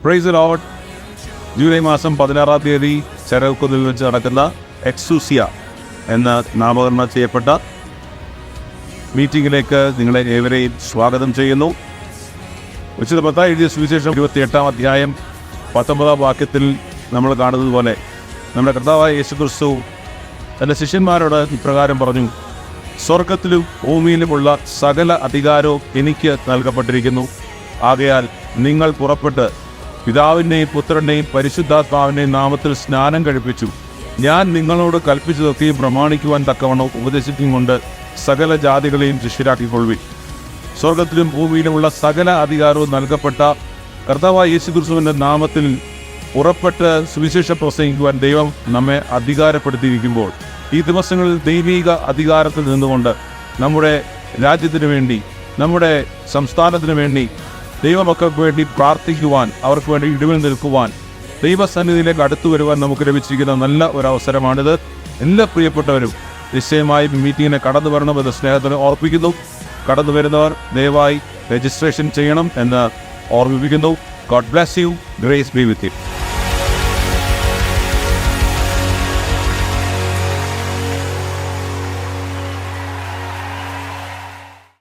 Praise the Lord. July മാസം 16-ാം തീയതി ചരൽക്കുന്നിൽ വെച്ച് നടക്കുന്ന എക്സൂസിയ എന്ന നാമകരണം ചെയ്യപ്പെട്ട മീറ്റിങ്ങിലേക്ക് നിങ്ങളെ ഏവരെയും സ്വാഗതം ചെയ്യുന്നു. വിശുദ്ധ മത്തായി എഴുതിയ സുവിശേഷം 28-ാം അധ്യായം 19-ാം വാക്യത്തിൽ നമ്മൾ കാണുന്നത് പോലെ നമ്മുടെ കർത്താവായ യേശുക്രിസ്തു തൻ്റെ ശിഷ്യന്മാരോട് ഇപ്രകാരം പറഞ്ഞു: സ്വർഗത്തിലും ഭൂമിയിലുമുള്ള സകല അധികാരവും എനിക്ക് നൽകപ്പെട്ടിരിക്കുന്നു. ആകയാൽ നിങ്ങൾ പുറപ്പെട്ട് പിതാവിൻ്റെയും പുത്രൻ്റെയും പരിശുദ്ധാത്മാവിൻ്റെയും നാമത്തിൽ സ്നാനം കഴിപ്പിച്ചു ഞാൻ നിങ്ങളോട് കൽപ്പിച്ചതൊക്കെയും പ്രമാണിക്കുവാൻ തക്കവണ്ണം ഉപദേശിക്കും കൊണ്ട് സകല ജാതികളെയും ശിഷ്യരാക്കിക്കൊള്ളുവിൻ. സ്വർഗത്തിലും ഭൂമിയിലുമുള്ള സകല അധികാരവും നൽകപ്പെട്ട കർത്താവായ യേശുക്രിസ്തുവിൻ്റെ നാമത്തിൽ പുറപ്പെട്ട് സുവിശേഷം പ്രസംഗിക്കുവാൻ ദൈവം നമ്മെ അധികാരപ്പെടുത്തിയിരിക്കുമ്പോൾ ഈ ദിവസങ്ങളിൽ ദൈവിക അധികാരത്തിൽ നിന്നുകൊണ്ട് നമ്മുടെ രാജ്യത്തിന് വേണ്ടി, നമ്മുടെ സംസ്ഥാനത്തിന് വേണ്ടി, ദൈവമക്കൾക്ക് വേണ്ടി പ്രാർത്ഥിക്കുവാൻ, അവർക്ക് വേണ്ടി ഇടിവിൽ നിൽക്കുവാൻ, ദൈവസന്നിധിയിലേക്ക് അടുത്തു വരുവാൻ നമുക്ക് ലഭിച്ചിരിക്കുന്ന നല്ല ഒരു അവസരമാണിത്. എല്ലാ പ്രിയപ്പെട്ടവരും നിശ്ചയമായും മീറ്റിങ്ങിനെ കടന്നു വരണമെന്ന് സ്നേഹത്തിന് ഓർപ്പിക്കുന്നു. കടന്നു വരുന്നവർ ദയവായി രജിസ്ട്രേഷൻ ചെയ്യണം എന്ന് ഓർമ്മിപ്പിക്കുന്നു. God bless you. Grace B with you.